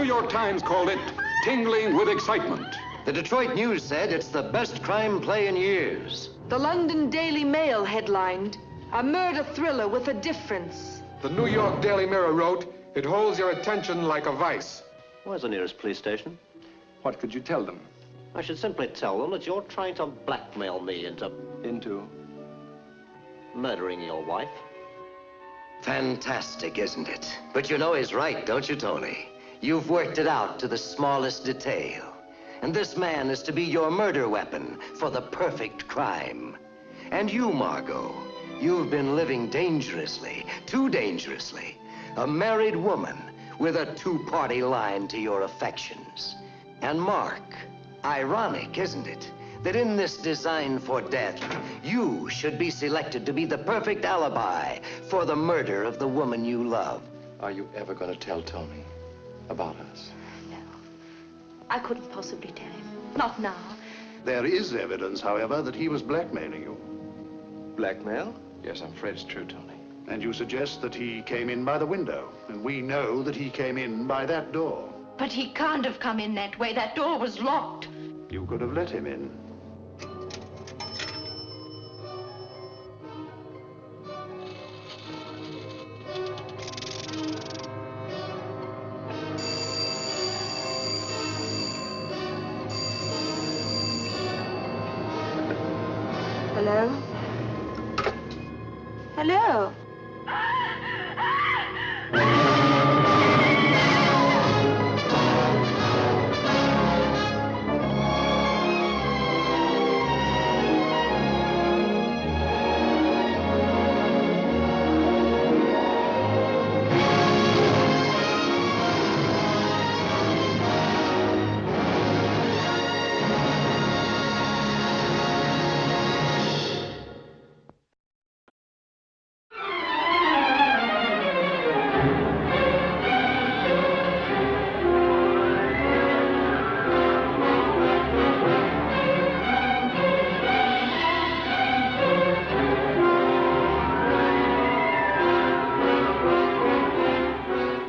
New York Times called it tingling with excitement. The Detroit News said it's the best crime play in years. The London Daily Mail headlined, "A murder thriller with a difference." The New York Daily Mirror wrote, "It holds your attention like a vice." Where's the nearest police station? What could you tell them? I should simply tell them that you're trying to blackmail me into murdering your wife. Fantastic, isn't it? But you know he's right, don't you, Tony? You've worked it out to the smallest detail. And this man is to be your murder weapon for the perfect crime. And you, Margot, you've been living dangerously, too dangerously. A married woman with a two-party line to your affections. And Mark, ironic, isn't it? That in this design for death, you should be selected to be the perfect alibi for the murder of the woman you love. Are you ever going to tell Tony about us? No. I couldn't possibly tell him. Not now. There is evidence, however, that he was blackmailing you. Blackmail? Yes, I'm afraid it's true, Tony. And you suggest that he came in by the window. And we know that he came in by that door. But he can't have come in that way. That door was locked. You could have let him in. Hello? Hello?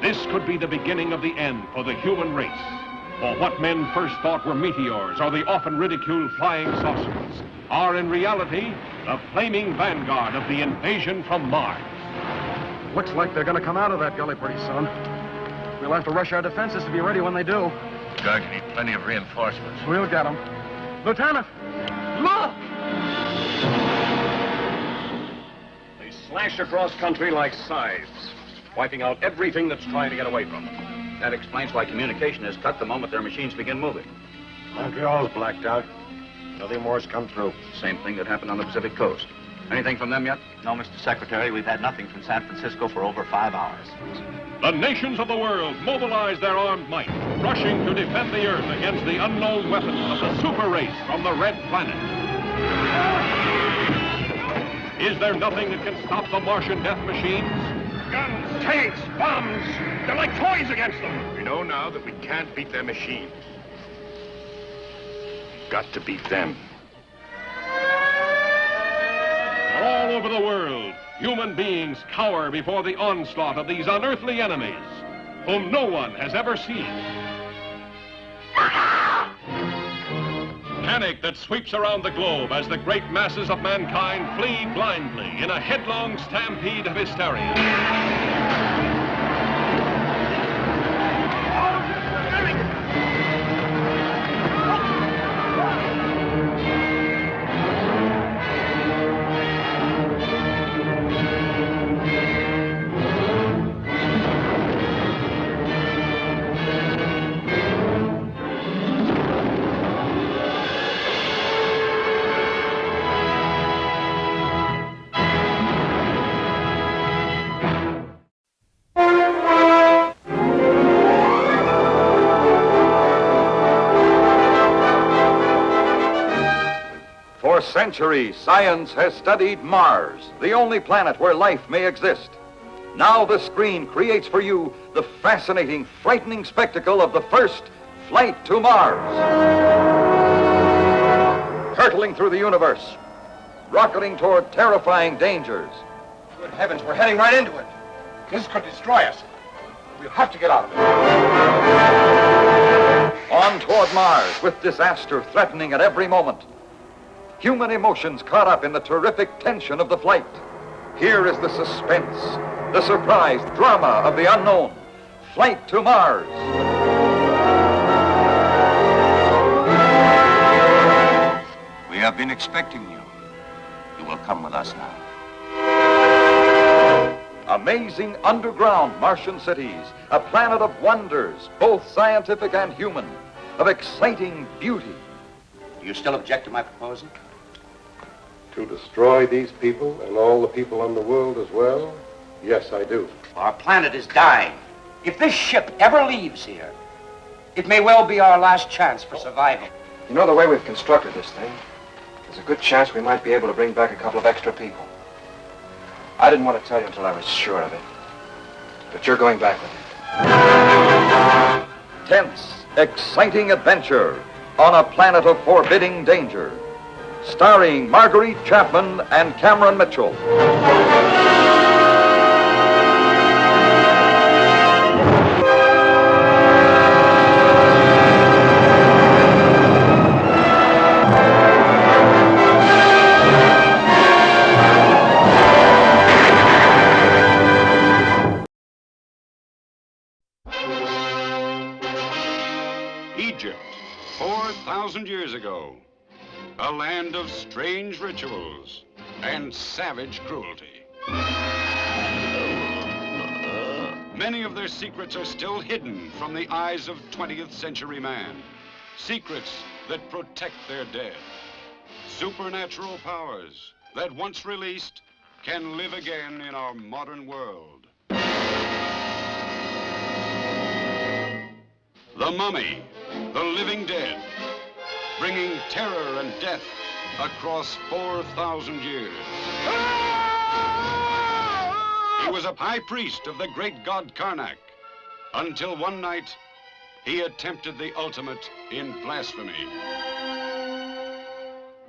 This could be the beginning of the end for the human race. For what men first thought were meteors or the often ridiculed flying saucers are in reality the flaming vanguard of the invasion from Mars. Looks like they're going to come out of that gully pretty soon. We'll have to rush our defenses to be ready when they do. Going to need plenty of reinforcements. We'll get them. Lieutenant, look! They slash across country like scythes, wiping out everything that's trying to get away from them. That explains why communication is cut the moment their machines begin moving. Montreal's blacked out. Nothing more's come through. Same thing that happened on the Pacific coast. Anything from them yet? No, Mr. Secretary. We've had nothing from San Francisco for over 5 hours. The nations of the world mobilize their armed might, rushing to defend the Earth against the unknown weapons of the super race from the Red Planet. Is there nothing that can stop the Martian death machines? Guns, tanks, bombs. They're like toys against them. We know now that we can't beat their machines. We've got to beat them. All over the world, human beings cower before the onslaught of these unearthly enemies, whom no one has ever seen. Panic that sweeps around the globe as the great masses of mankind flee blindly in a headlong stampede of hysteria. For centuries, science has studied Mars, the only planet where life may exist. Now the screen creates for you the fascinating, frightening spectacle of the first flight to Mars. Hurtling through the universe, rocketing toward terrifying dangers. Good heavens, we're heading right into it. This could destroy us. We'll have to get out of it. On toward Mars, with disaster threatening at every moment. Human emotions caught up in the terrific tension of the flight. Here is the suspense, the surprise, drama of the unknown. Flight to Mars. We have been expecting you. You will come with us now. Amazing underground Martian cities, a planet of wonders, both scientific and human, of exciting beauty. Do you still object to my proposal? To destroy these people and all the people on the world as well? Yes, I do. Our planet is dying. If this ship ever leaves here, it may well be our last chance for survival. You know, the way we've constructed this thing, there's a good chance we might be able to bring back a couple of extra people. I didn't want to tell you until I was sure of it. But you're going back with it. Tense, exciting adventure on a planet of forbidding danger. Starring Marguerite Chapman and Cameron Mitchell. Egypt, 4,000 years ago. A land of strange rituals and savage cruelty. Many of their secrets are still hidden from the eyes of 20th century man. Secrets that protect their dead. Supernatural powers that once released can live again in our modern world. The Mummy, the living dead, bringing terror and death across 4,000 years. He was a high priest of the great god Karnak, until one night he attempted the ultimate in blasphemy.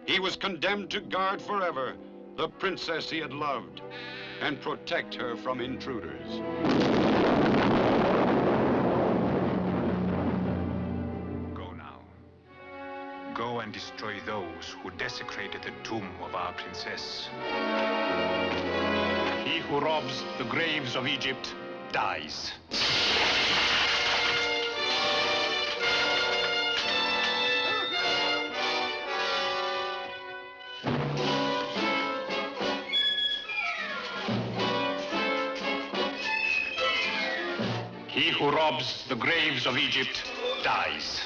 He was condemned to guard forever the princess he had loved and protect her from intruders. Go and destroy those who desecrated the tomb of our princess. He who robs the graves of Egypt dies. He who robs the graves of Egypt dies.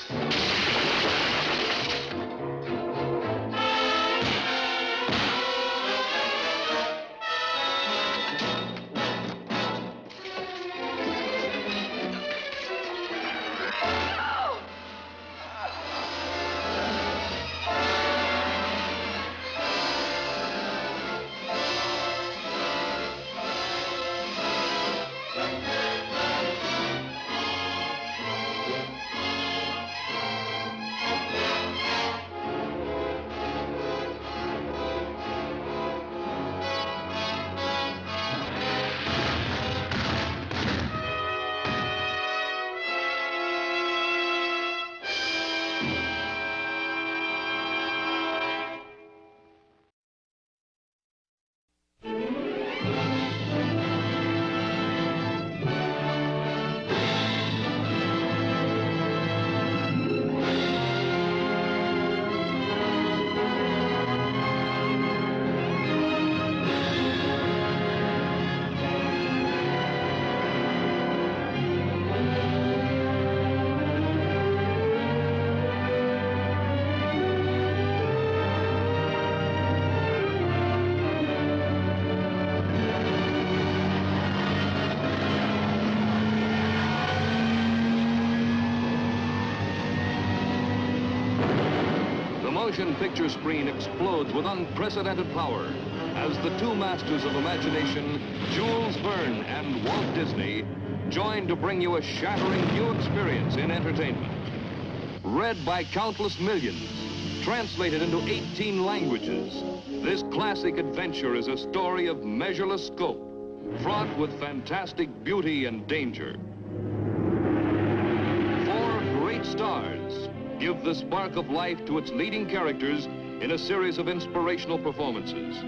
The motion picture screen explodes with unprecedented power as the two masters of imagination, Jules Verne and Walt Disney, join to bring you a shattering new experience in entertainment. Read by countless millions, translated into 18 languages, this classic adventure is a story of measureless scope, fraught with fantastic beauty and danger. great stars. Give the spark of life to its leading characters in a series of inspirational performances.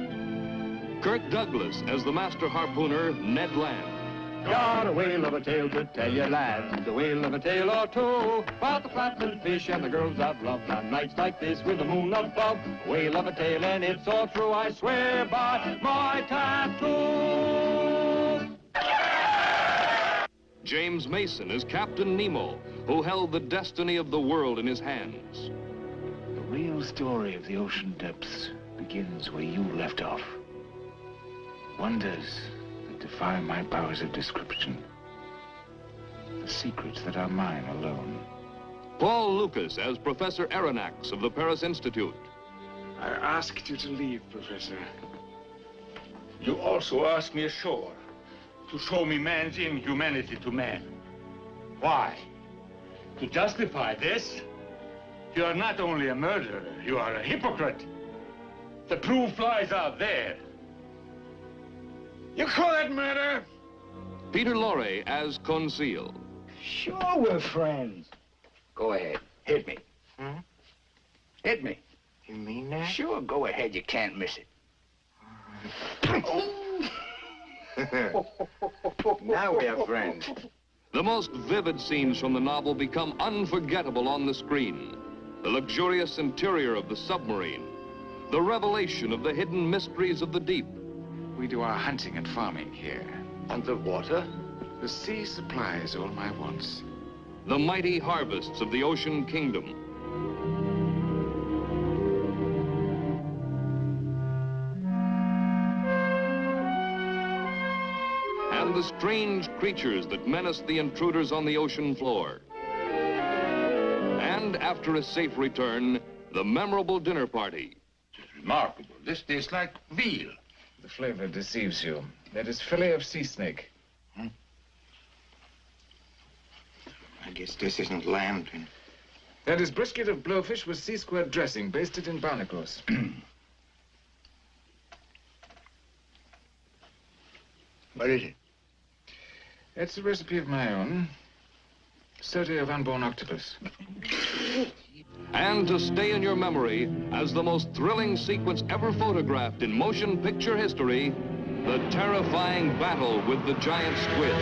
Kirk Douglas as the master harpooner, Ned Land. Got a whale of a tale to tell you, lads, a whale of a tale or two, about the flatland fish and the girls I've loved on nights like this with the moon above. A whale of a tale and it's all true, I swear by my tattoo. James Mason as Captain Nemo, who held the destiny of the world in his hands. The real story of the ocean depths begins where you left off. Wonders that defy my powers of description. The secrets that are mine alone. Paul Lucas as Professor Aronnax of the Paris Institute. I asked you to leave, Professor. You also asked me ashore to show me man's inhumanity to man. Why? To justify this, you are not only a murderer, you are a hypocrite. The proof lies out there. You call that murder? Peter Lorre as Conseil. Sure we're friends. Go ahead. Hit me. Hmm? Hit me. You mean that? Sure, go ahead. You can't miss it. Now we are friends. The most vivid scenes from the novel become unforgettable on the screen. The luxurious interior of the submarine. The revelation of the hidden mysteries of the deep. We do our hunting and farming here. Underwater? The sea supplies all my wants. The mighty harvests of the ocean kingdom. And the strange creatures that menace the intruders on the ocean floor. And after a safe return, the memorable dinner party. It's remarkable. This tastes like veal. The flavor deceives you. That is fillet of sea snake. I guess this isn't lamb, then. That is brisket of blowfish with sea squirt dressing, basted in barnacles. What is it? It's a recipe of my own. Sauté of unborn octopus. And to stay in your memory as the most thrilling sequence ever photographed in motion picture history, the terrifying battle with the giant squid.